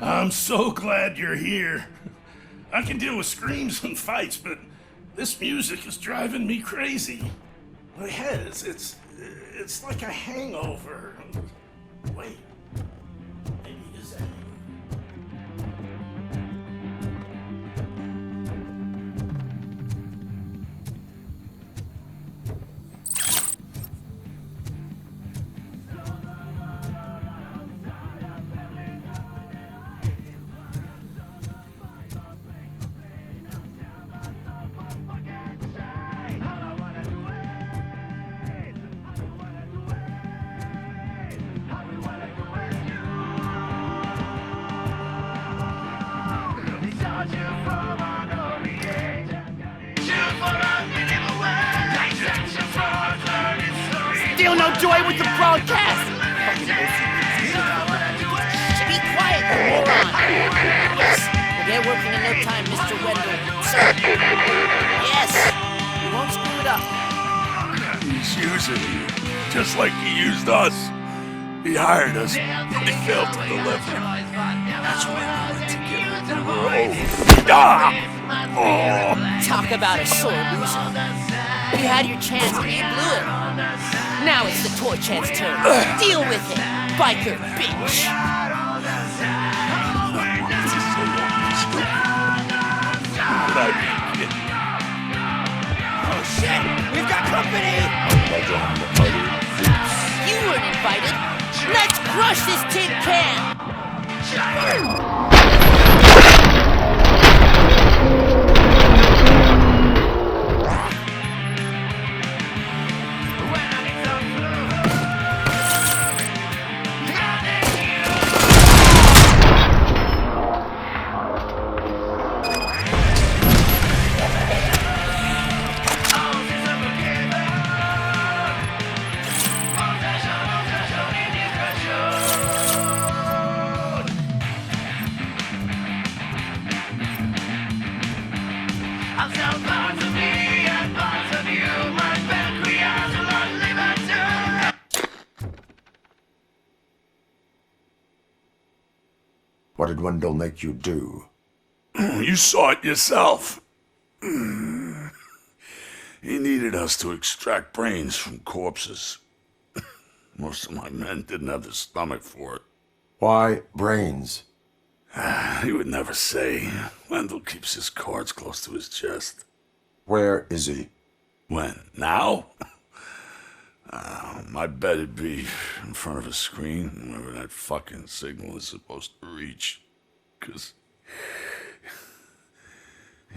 I'm so glad you're here. I can deal with screams and fights, but this music is driving me crazy. My head it's like a hangover. Wait, maybe is that Still no joy with the broadcast! Fucking OCPs. Be quiet, you moron! Yes, we'll get working in no time, Mr. Wendell. Sir. Yes, we won't screw it up. He's using you, just like he used us. He hired us, but he failed to deliver. That's why we went to get when we were over. Oh. Talk about a sore loser. You had your chance and you blew it. Now it's the toy chance turn. Deal with it, biker bitch. Oh shit, we've got company! You weren't invited. Let's crush this tin can! What did Wendell make you do? You saw it yourself. He needed us to extract brains from corpses. Most of my men didn't have the stomach for it. Why brains? He would never say. Wendell keeps his cards close to his chest. Where is he? When? Now? I bet it'd be in front of a screen, wherever that fucking signal is supposed to reach. 'Cause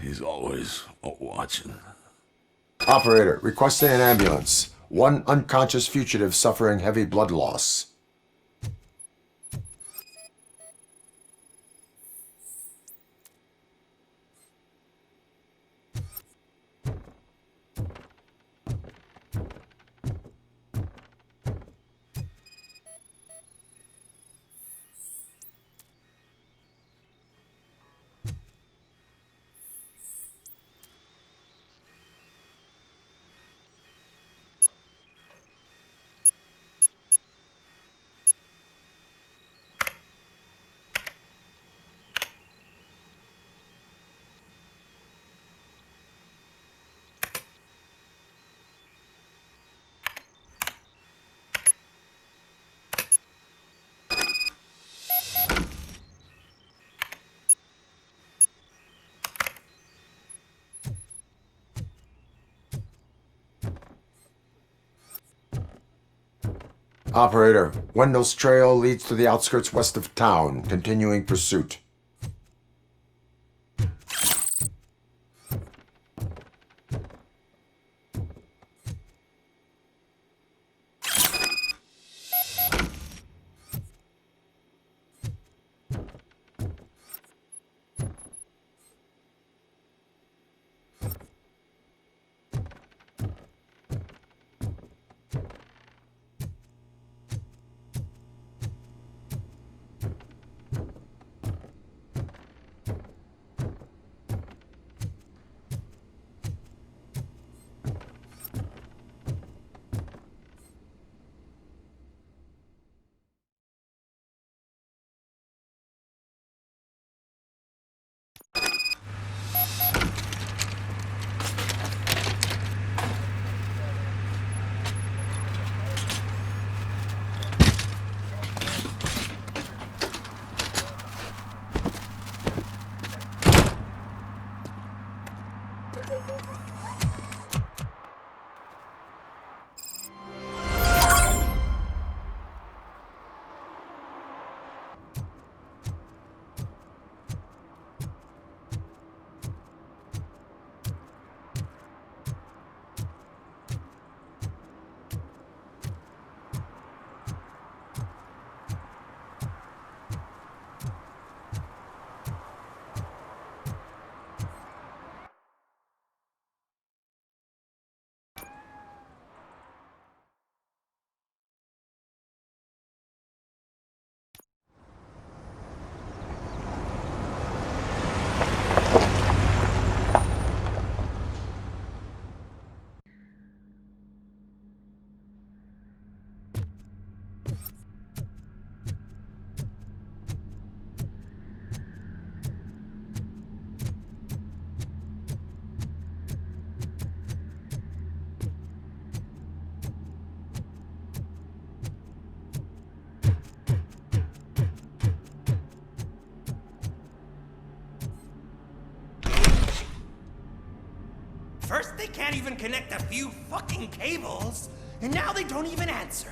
he's always watching. Operator, requesting an ambulance. One unconscious fugitive suffering heavy blood loss. Operator, Wendell's trail leads to the outskirts west of town. Continuing pursuit. can't even connect a few fucking cables, and now they don't even answer.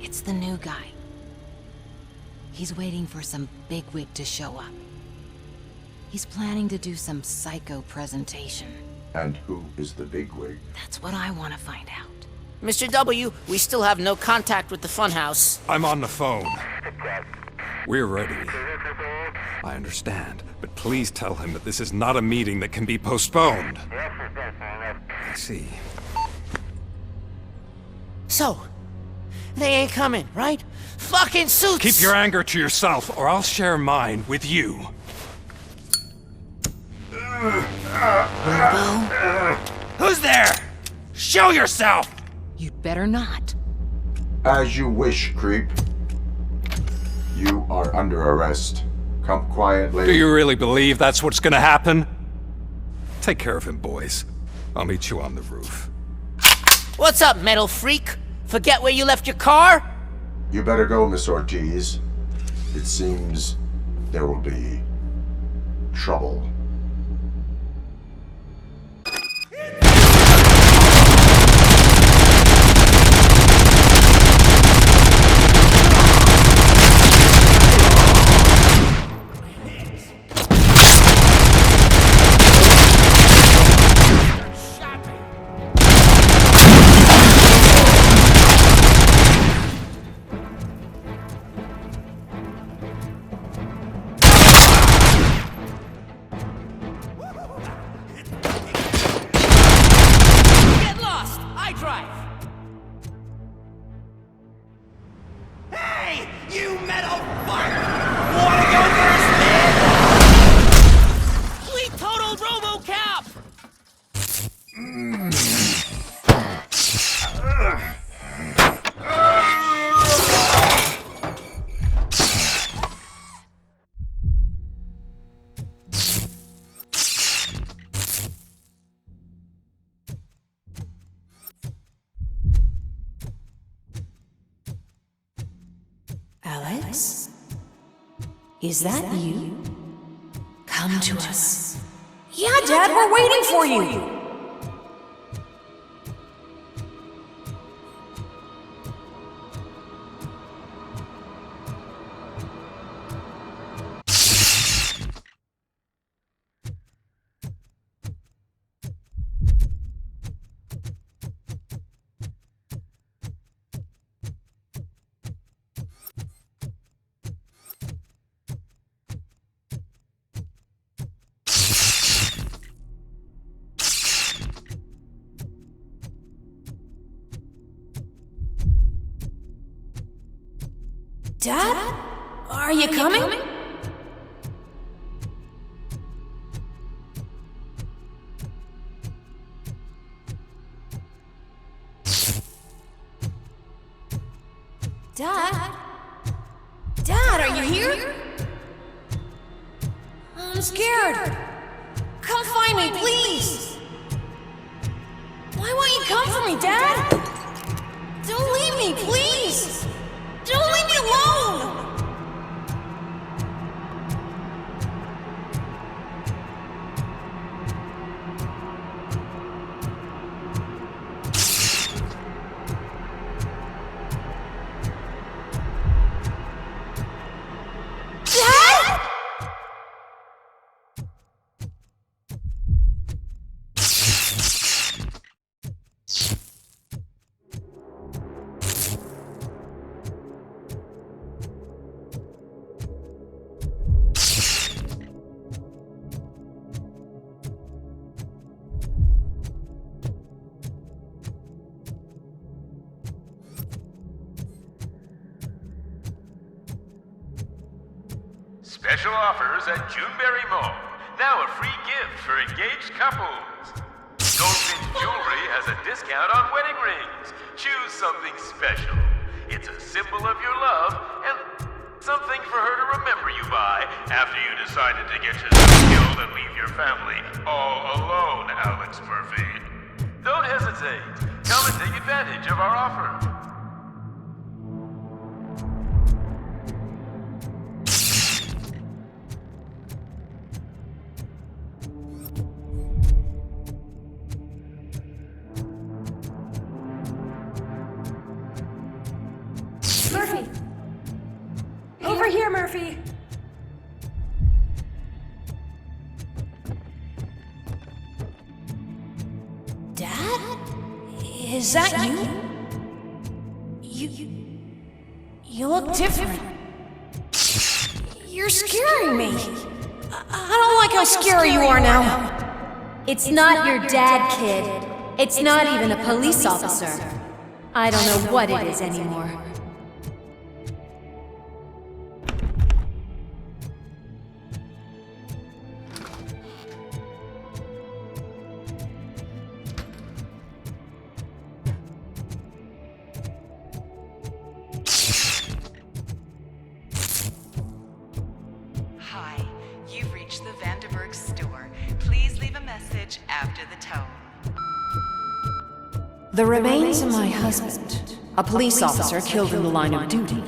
It's the new guy. He's waiting for some bigwig to show up. He's planning to do some psycho presentation. And who is the bigwig? That's what I want to find out. Mr. W, we still have no contact with the funhouse. I'm on the phone. We're ready. I understand, but please tell him that this is not a meeting that can be postponed. I see. So, they ain't coming, right? Fucking suits! Keep your anger to yourself, or I'll share mine with you. Who's there? Show yourself! You'd better not. As you wish, creep. You are under arrest. Come quietly. Do you really believe that's what's gonna happen? Take care of him, boys. I'll meet you on the roof. What's up, metal freak? Forget where you left your car? You better go, Miss Ortiz. It seems there will be trouble. Get lost! I drive! Hey! You metal fuck! Wanna go first, man? We totaled ROBOCOP! Alex? Is that you? Come to us. Yeah, Dad, we're waiting for you! Dad? Are you coming? Dad? Dad, are you here? I'm scared. Come find me, please. Why won't you come for me, Dad? Don't leave me, please. Don't leave me alone! Dad? Special offers at Juneberry Mall. Now a free gift for engaged couples. Goldfinch Jewelry has a discount on wedding rings. Choose something special. It's a symbol of your love and something for her to remember you by after you decided to get yourself killed and leave your your family all alone, Alex Murphy. Don't hesitate. Come and take advantage of our offer. Murphy! Over here, Murphy! Dad? Is that you? You look different. You're scaring me. I don't like how scary you are now. It's not your dad, kid. It's not even a police officer. I don't know what it is anymore. Hi, you've reached the Vanderburg store. Please leave a message after the tone. The remains of my husband, a police officer killed in the line of duty,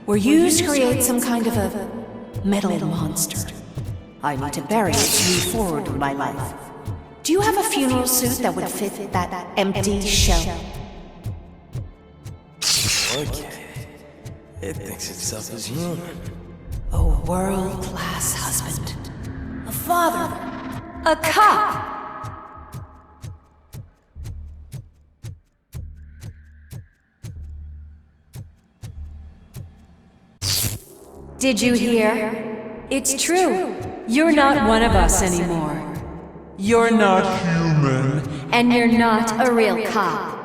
were used to create some kind of a metal monster. I need to bury it to move forward with my life. Do you have a funeral suit that would fit that empty shell? Okay. It thinks itself as human. A world-class husband, a father, A cop! Did you hear? It's true. You're not one of us anymore. You're not human. And you're not a real cop.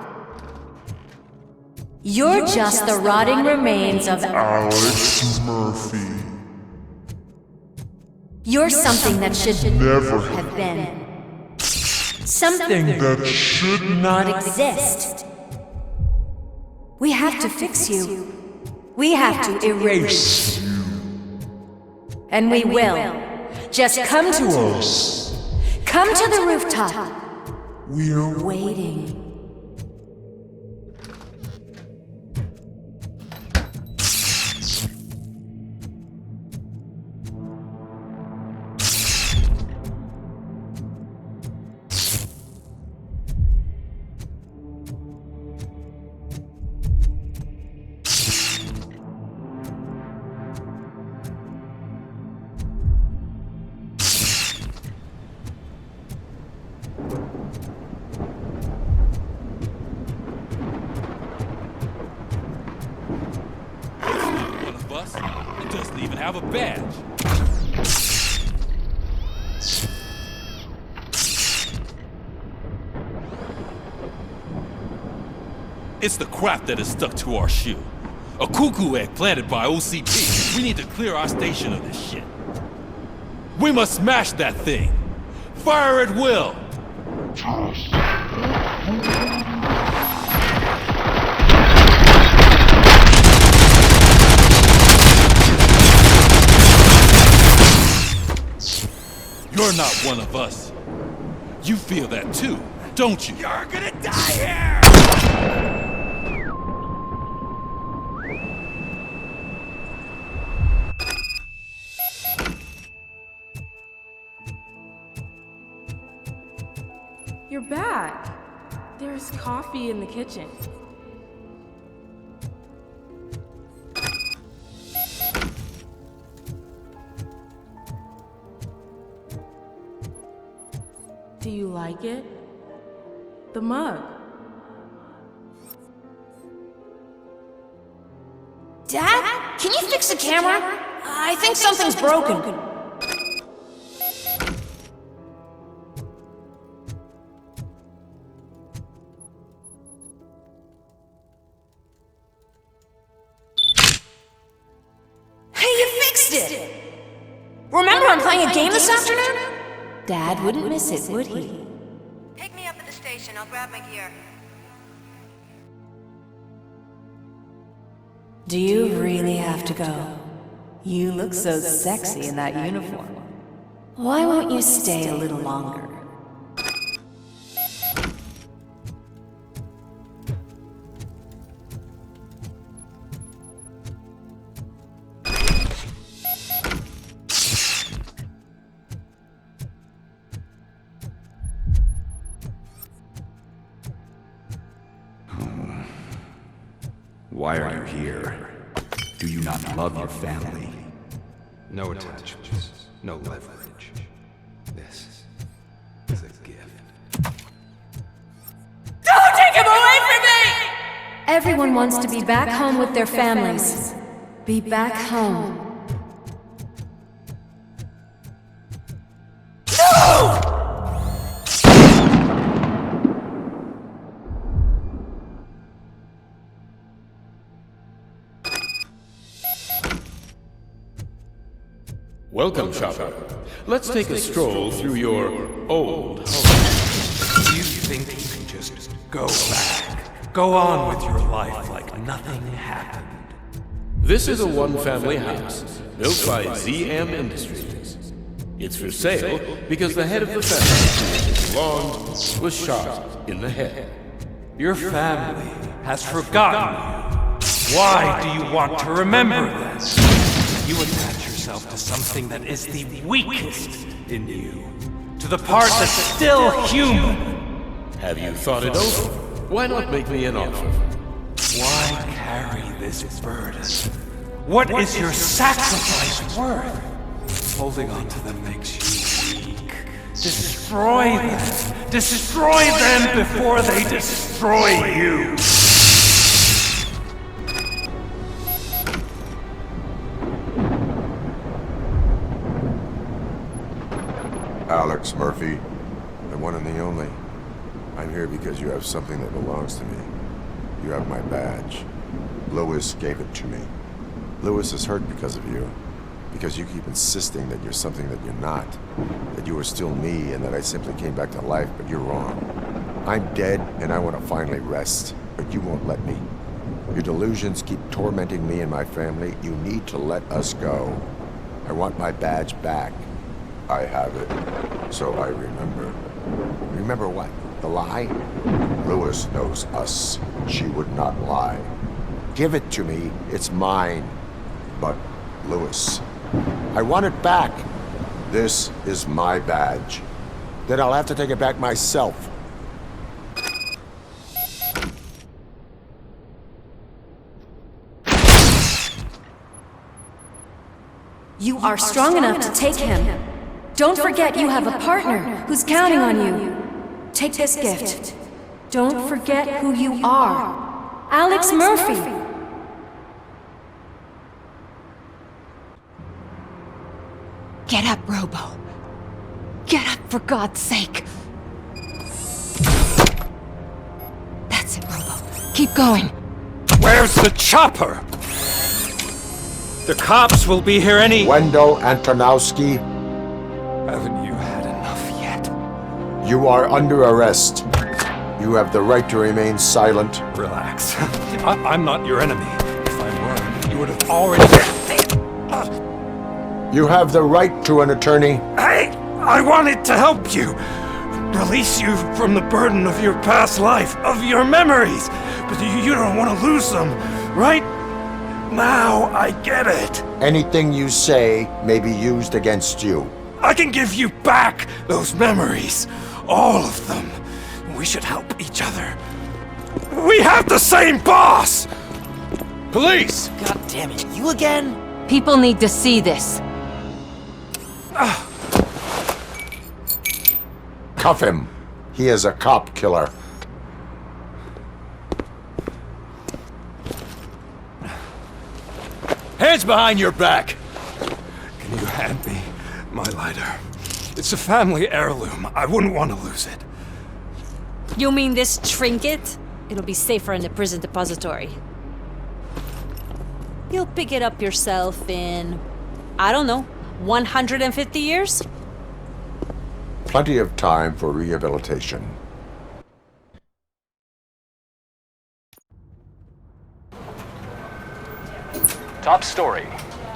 You're just the rotting remains of Alex Murphy. You're something that should Never have been. Something that should not exist. We have to fix you. We have to erase you. And we will. Just come to us. Come to the rooftop. We're Waiting. It doesn't even have a badge. It's the crap that is stuck to our shoe. A cuckoo egg planted by OCP. We need to clear our station of this shit. We must smash that thing. Fire at will. You're not one of us. You feel that too, don't you? You're gonna die here! You're back. There's coffee in the kitchen. Do you like it? The mug. Dad? Can you fix the camera? I think something's broken. Remember I'm playing a game this afternoon? Dad wouldn't miss it, would he? Pick me up at the station. I'll grab my gear. Do you really have to go? You look so sexy in that uniform. Why won't you stay a little longer? Why are you here? Do you not love your family? No attachments, no leverage. This is a gift. Don't take him away from me! Everyone wants to be back home with their families. Be back home. Welcome, shopper. Let's take a stroll through your old home. Do you think you can just go back? Go on with your life like nothing happened? This is a one-family house built by ZM Industries. It's for sale because the head of the family, Long, was shot in the head. Your family has forgotten you. Why do you want to remember this? You attach yourself to something that is the weakest in you. To the part that's still human. Have you thought it over? Why not make me an offer? Why carry this burden? What is your sacrifice worth? Holding on to them makes you weak. Destroy them! Destroy them before they destroy you! Alex Murphy, the one and the only. I'm here because you have something that belongs to me. You have my badge. Lewis gave it to me. Lewis is hurt because of you. Because you keep insisting that you're something that you're not. That you are still me and that I simply came back to life, but you're wrong. I'm dead and I want to finally rest, but you won't let me. Your delusions keep tormenting me and my family. You need to let us go. I want my badge back. I have it, so I remember. Remember what? The lie? Lewis knows us. She would not lie. Give it to me. It's mine. But, Lewis, I want it back. This is my badge. Then I'll have to take it back myself. You are strong enough to take him. Don't forget you have a partner who's counting on you. Take this gift. Don't forget who you are. Alex Murphy. Get up, Robo. Get up, for God's sake. That's it, Robo. Keep going. Where's the chopper? The cops will be here any— Wendell Antonowski. Haven't you had enough yet? You are under arrest. You have the right to remain silent. Relax. I'm not your enemy. If I were, you would have already— You have the right to an attorney. I wanted to help you. Release you from the burden of your past life, of your memories. But you don't want to lose them, right? Now I get it. Anything you say may be used against you. I can give you back those memories. All of them. We should help each other. We have the same boss! Police! God damn it, you again? People need to see this. Cuff him. He is a cop killer. Hands behind your back! Can you hand me my lighter? It's a family heirloom. I wouldn't want to lose it. You mean this trinket? It'll be safer in the prison depository. You'll pick it up yourself in, I don't know, 150 years? Plenty of time for rehabilitation. Top story.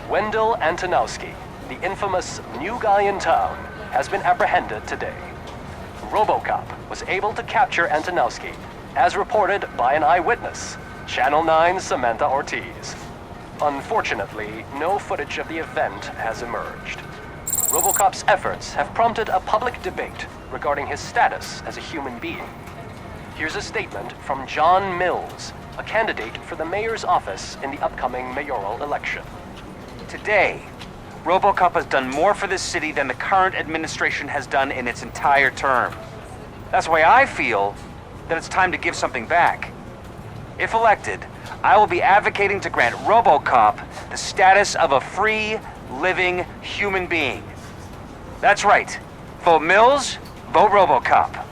Wendell Antonowski, the infamous new guy in town, has been apprehended today. ROBOCOP was able to capture Antonowski, as reported by an eyewitness, Channel 9's Samantha Ortiz. Unfortunately, no footage of the event has emerged. ROBOCOP's efforts have prompted a public debate regarding his status as a human being. Here's a statement from John Mills, a candidate for the mayor's office in the upcoming mayoral election. Today, ROBOCOP has done more for this city than the current administration has done in its entire term. That's why I feel that it's time to give something back. If elected, I will be advocating to grant ROBOCOP the status of a free, living human being. That's right. Vote Mills, vote ROBOCOP.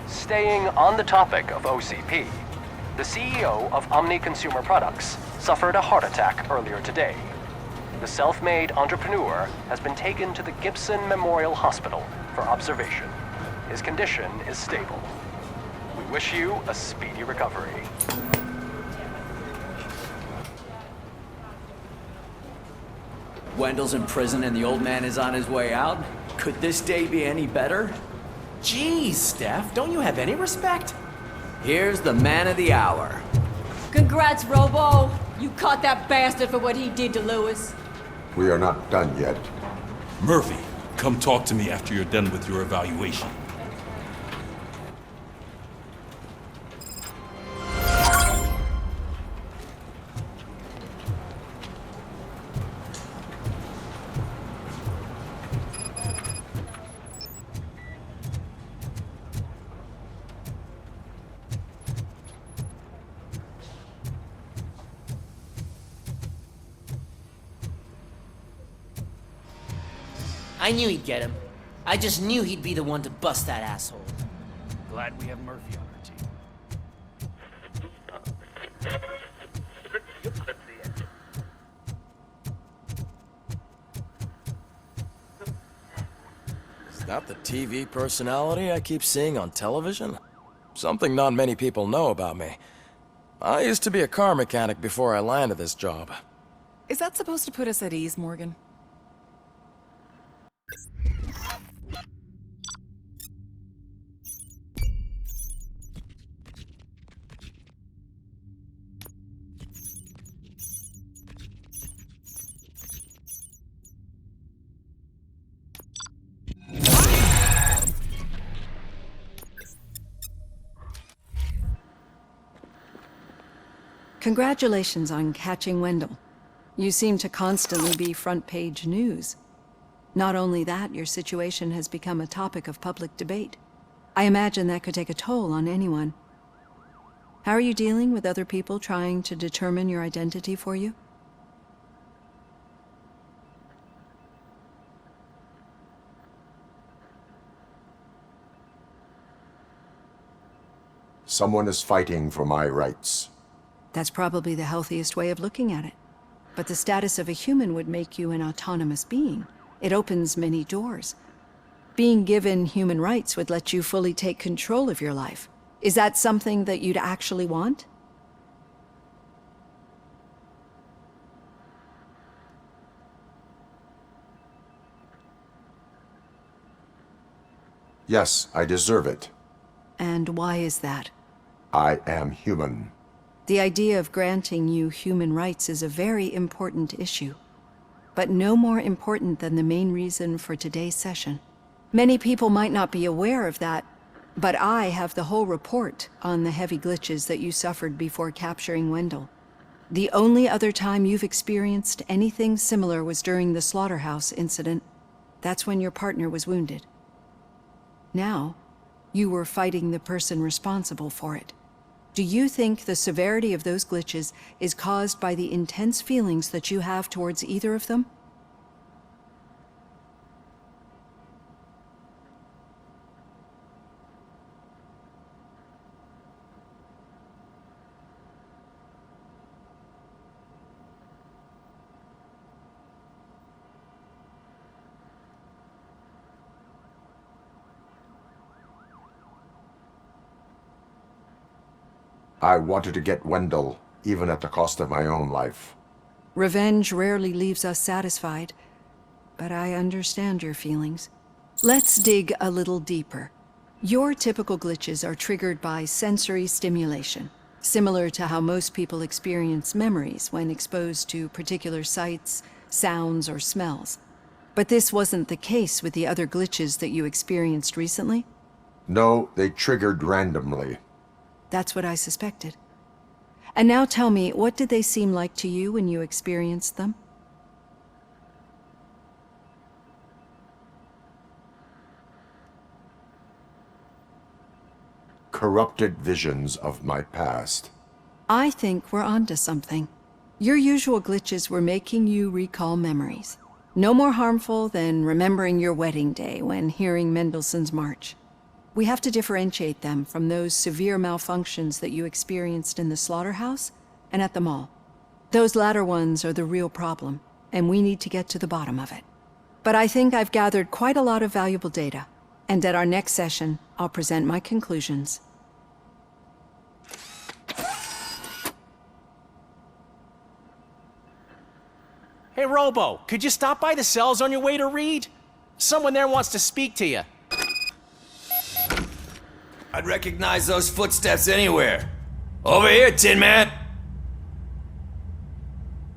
Staying on the topic of OCP, the CEO of Omni Consumer Products suffered a heart attack earlier today. The self-made entrepreneur has been taken to the Gibson Memorial Hospital for observation. His condition is stable. We wish you a speedy recovery. Wendell's in prison and the old man is on his way out? Could this day be any better? Jeez, Steph, don't you have any respect? Here's the man of the hour. Congrats, Robo! You caught that bastard for what he did to Lewis. We are not done yet. Murphy, come talk to me after you're done with your evaluation. I knew he'd get him. I just knew he'd be the one to bust that asshole. Glad we have Murphy on our team. Is that the TV personality I keep seeing on television? Something not many people know about me. I used to be a car mechanic before I landed this job. Is that supposed to put us at ease, Morgan? Congratulations on catching Wendell. You seem to constantly be front-page news. Not only that, your situation has become a topic of public debate. I imagine that could take a toll on anyone. How are you dealing with other people trying to determine your identity for you? Someone is fighting for my rights. That's probably the healthiest way of looking at it. But the status of a human would make you an autonomous being. It opens many doors. Being given human rights would let you fully take control of your life. Is that something that you'd actually want? Yes, I deserve it. And why is that? I am human. The idea of granting you human rights is a very important issue, but no more important than the main reason for today's session. Many people might not be aware of that, but I have the whole report on the heavy glitches that you suffered before capturing Wendell. The only other time you've experienced anything similar was during the slaughterhouse incident. That's when your partner was wounded. Now, you were fighting the person responsible for it. Do you think the severity of those glitches is caused by the intense feelings that you have towards either of them? I wanted to get Wendell, even at the cost of my own life. Revenge rarely leaves us satisfied, but I understand your feelings. Let's dig a little deeper. Your typical glitches are triggered by sensory stimulation, similar to how most people experience memories when exposed to particular sights, sounds, or smells. But this wasn't the case with the other glitches that you experienced recently? No, they triggered randomly. That's what I suspected. And now tell me, what did they seem like to you when you experienced them? Corrupted visions of my past. I think we're onto something. Your usual glitches were making you recall memories. No more harmful than remembering your wedding day when hearing Mendelssohn's March. We have to differentiate them from those severe malfunctions that you experienced in the slaughterhouse and at the mall. Those latter ones are the real problem, and we need to get to the bottom of it. But I think I've gathered quite a lot of valuable data, and at our next session, I'll present my conclusions. Hey, Robo, could you stop by the cells on your way to Reed? Someone there wants to speak to you. I'd recognize those footsteps anywhere. Over here, Tin Man!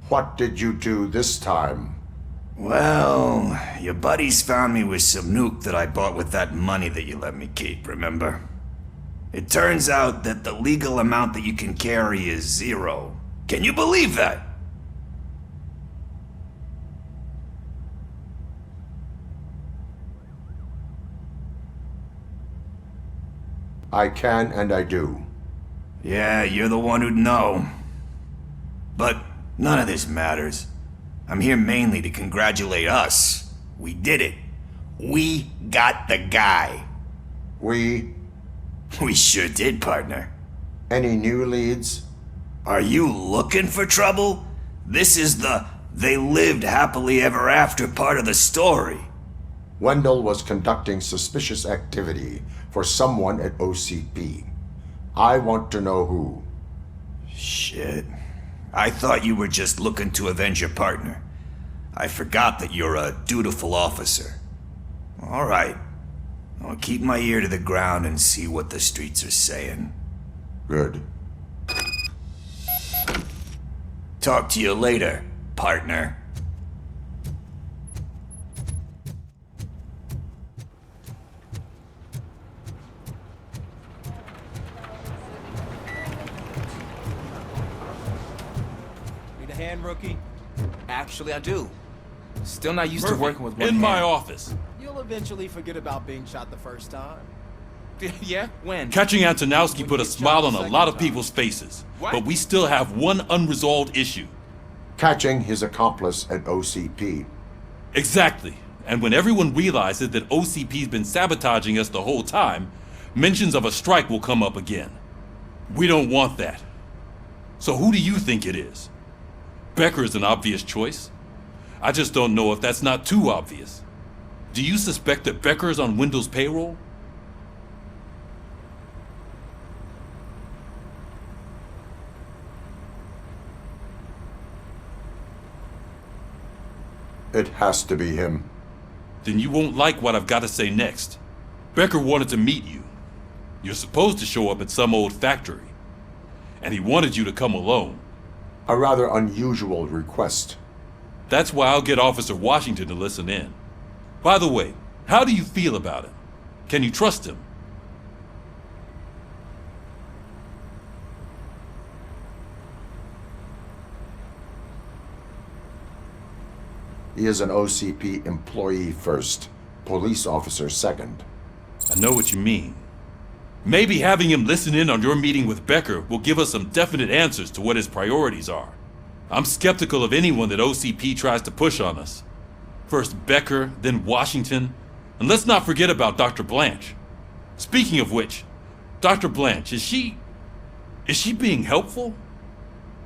What did you do this time? Well, your buddies found me with some nuke that I bought with that money that you let me keep, remember? It turns out that the legal amount that you can carry is 0. Can you believe that? I can and I do. Yeah, you're the one who'd know. But none of this matters. I'm here mainly to congratulate us. We did it. We got the guy. We sure did, partner. Any new leads? Are you looking for trouble? This is the they lived happily ever after part of the story. Wendell was conducting suspicious activity for someone at OCP. I want to know who. Shit. I thought you were just looking to avenge your partner. I forgot that you're a dutiful officer. All right. I'll keep my ear to the ground and see what the streets are saying. Good. Talk to you later, partner. Need a hand, rookie? Actually, I do. Still not used Murphy, to working with one in hand. my office. You'll eventually forget about being shot the first time. Yeah? When? Catching Antonowski put a smile on a lot of people's faces, What? but we still have one unresolved issue. Catching his accomplice at OCP. Exactly. And when everyone realizes that OCP's been sabotaging us the whole time, mentions of a strike will come up again. We don't want that. So who do you think it is? Becker is an obvious choice. I just don't know if that's not too obvious. Do you suspect that Becker is on Wendell's payroll? It has to be him. Then you won't like what I've got to say next. Becker wanted to meet you. You're supposed to show up at some old factory. And he wanted you to come alone. A rather unusual request. That's why I'll get Officer Washington to listen in. By the way, how do you feel about him? Can you trust him? He is an OCP employee first, police officer second. I know what you mean. Maybe having him listen in on your meeting with Becker will give us some definite answers to what his priorities are. I'm skeptical of anyone that OCP tries to push on us. First Becker, then Washington, and let's not forget about Dr. Blanche. Speaking of which, Dr. Blanche, is she being helpful?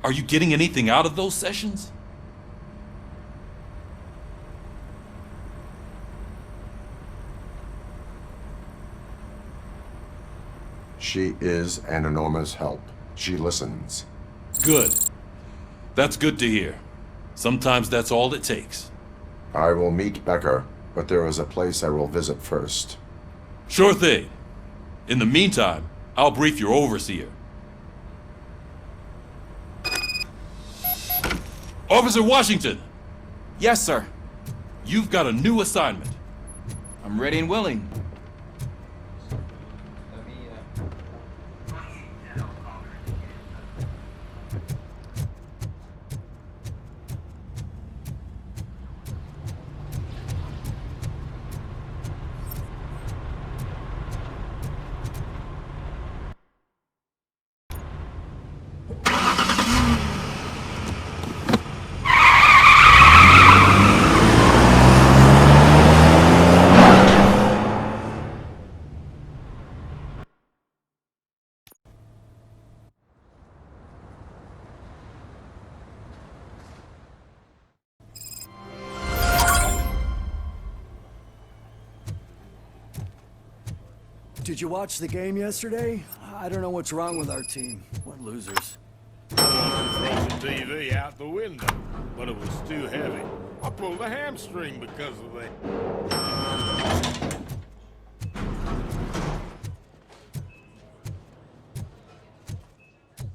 Are you getting anything out of those sessions? She is an enormous help. She listens. Good. That's good to hear. Sometimes that's all it takes. I will meet Becker. but there is a place I will visit first. Sure thing. In the meantime, I'll brief your overseer. Officer Washington! Yes, sir. You've got a new assignment. I'm ready and willing. Did you watch the game yesterday? I don't know what's wrong with our team. What losers. I wanted to throw the TV out the window, but it was too heavy. I pulled a hamstring because of that.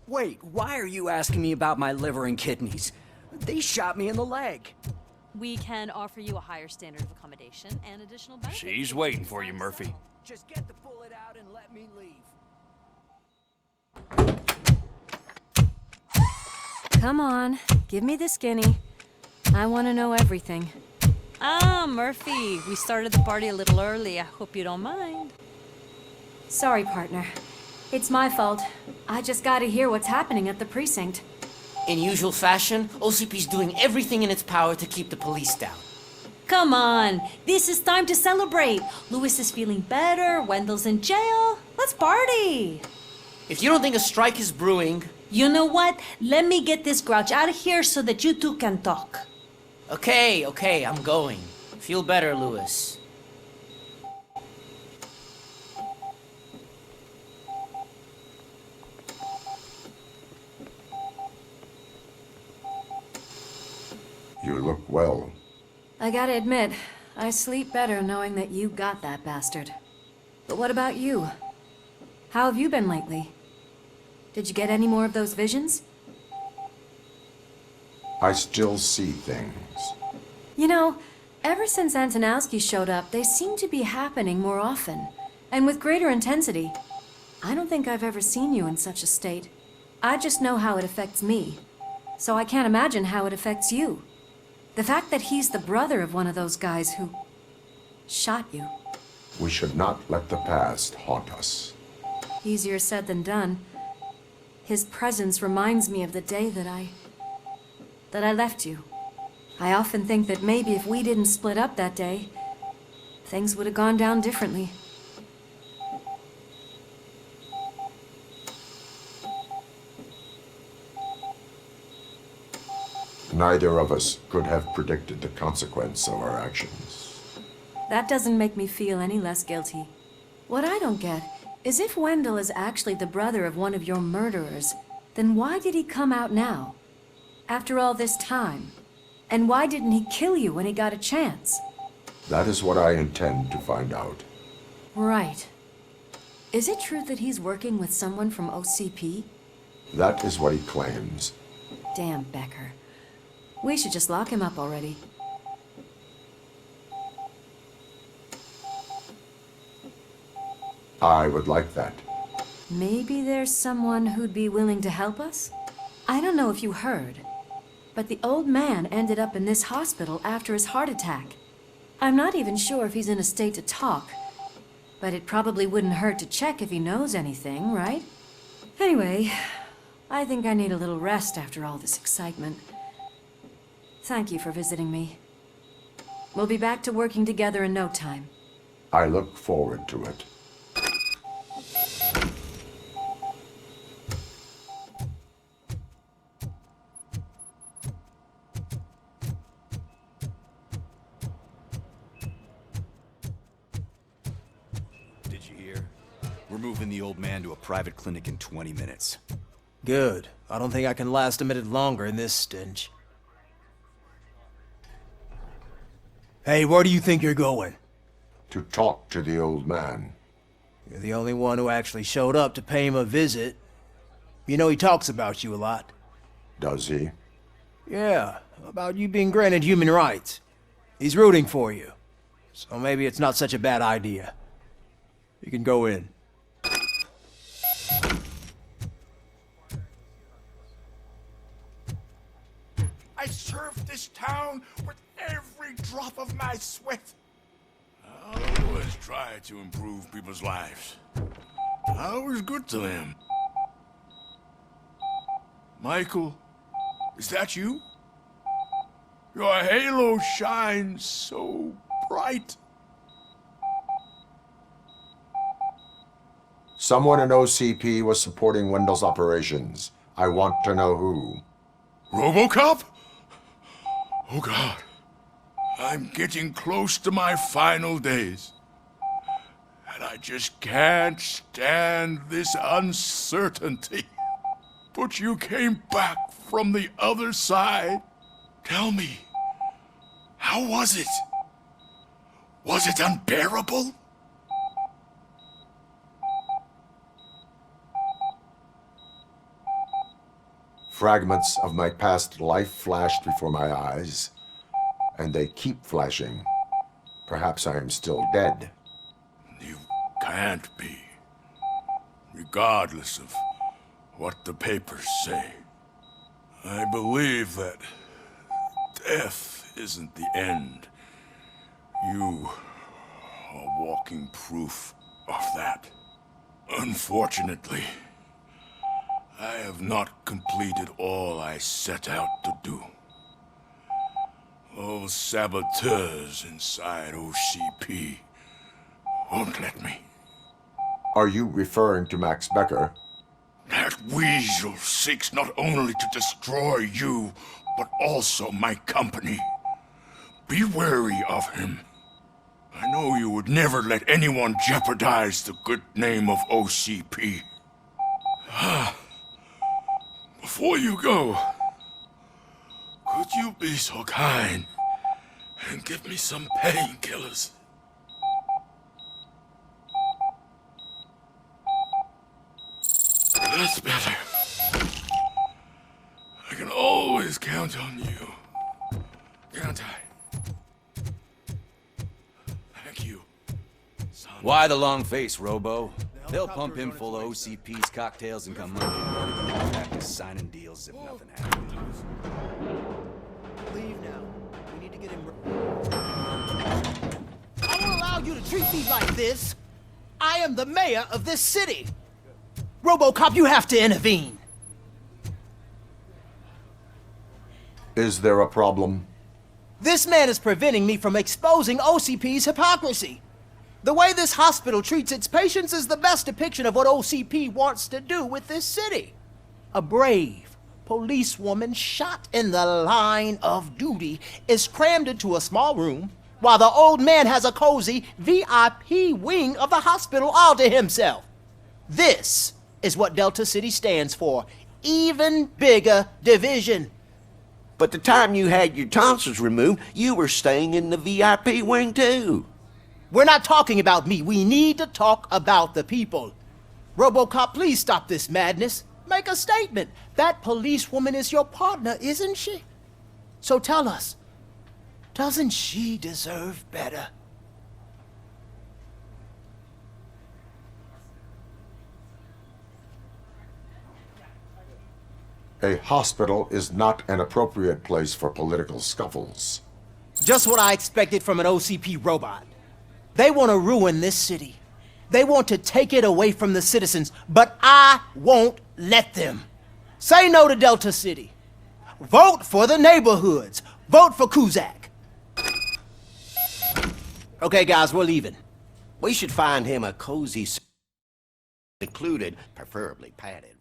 Wait, why are you asking me about my liver and kidneys? They shot me in the leg. We can offer you a higher standard of accommodation and additional benefits. She's waiting for you, Murphy. Just get the bullet out and let me leave. Come on, give me the skinny. I want to know everything. Ah, Murphy, we started the party a little early. I hope you don't mind. Sorry, partner. It's my fault. I just gotta hear what's happening at the precinct. In usual fashion, OCP's doing everything in its power to keep the police down. Come on, this is time to celebrate. Lewis is feeling better, Wendell's in jail. Let's party. If you don't think a strike is brewing... You know what? Let me get this grouch out of here so that you two can talk. Okay, I'm going. Feel better, Lewis. You look well. I gotta admit, I sleep better knowing that you got that bastard. But what about you? How have you been lately? Did you get any more of those visions? I still see things. You know, ever since Antonowski showed up, they seem to be happening more often, and with greater intensity. I don't think I've ever seen you in such a state. I just know how it affects me, so I can't imagine how it affects you. The fact that he's the brother of one of those guys who shot you. We should not let the past haunt us. Easier said than done. His presence reminds me of the day that I left you. I often think that maybe if we didn't split up that day, things would have gone down differently. Neither of us could have predicted the consequence of our actions. That doesn't make me feel any less guilty. What I don't get is if Wendell is actually the brother of one of your murderers, then why did he come out now? After all this time? And why didn't he kill you when he got a chance? That is what I intend to find out. Right. Is it true that he's working with someone from OCP? That is what he claims. Damn Becker. We should just lock him up already. I would like that. Maybe there's someone who'd be willing to help us? I don't know if you heard, but the old man ended up in this hospital after his heart attack. I'm not even sure if he's in a state to talk, but it probably wouldn't hurt to check if he knows anything, right? Anyway, I think I need a little rest after all this excitement. Thank you for visiting me. We'll be back to working together in no time. I look forward to it. Did you hear? We're moving the old man to a private clinic in 20 minutes. Good. I don't think I can last a minute longer in this stench. Hey, where do you think you're going? To talk to the old man. You're the only one who actually showed up to pay him a visit. You know he talks about you a lot. Does he? Yeah, about you being granted human rights. He's rooting for you. So maybe it's not such a bad idea. You can go in. I served this town with every drop of my sweat. I always try to improve people's lives. I was good to them. Michael, is that you? Your halo shines so bright. Someone in OCP was supporting Wendell's operations. I want to know who. ROBOCOP? Oh God. I'm getting close to my final days. And I just can't stand this uncertainty. But you came back from the other side. Tell me, how was it? Was it unbearable? Fragments of my past life flashed before my eyes, and they keep flashing. Perhaps I am still dead. You can't be, regardless of what the papers say. I believe that death isn't the end. You are walking proof of that. Unfortunately, I have not completed all I set out to do. Those saboteurs inside OCP won't let me. Are you referring to Max Becker? That weasel seeks not only to destroy you, but also my company. Be wary of him. I know you would never let anyone jeopardize the good name of OCP. Before you go, could you be so kind and give me some painkillers? That's better. I can always count on you. Can't I? Thank you. Why the long face, Robo? They'll pump him full of OCP's cocktails and come Monday morning and back to signing deals if nothing happens. Leave now. We need to get him... I won't allow you to treat me like this. I am the mayor of this city. RoboCop, you have to intervene. Is there a problem? This man is preventing me from exposing OCP's hypocrisy. The way this hospital treats its patients is the best depiction of what OCP wants to do with this city. A brave policewoman shot in the line of duty is crammed into a small room, while the old man has a cozy VIP wing of the hospital all to himself. This is what Delta City stands for. Even bigger division. But the time you had your tonsils removed, you were staying in the VIP wing too. We're not talking about me. We need to talk about the people. RoboCop, please stop this madness. Make a statement. That policewoman is your partner, isn't she? So tell us, doesn't she deserve better? A hospital is not an appropriate place for political scuffles. Just what I expected from an OCP robot. They want to ruin this city. They want to take it away from the citizens, but I won't let them. Say no to Delta City. Vote for the neighborhoods. Vote for Kuzak. Okay, guys, we're leaving. We should find him a cozy, secluded, preferably padded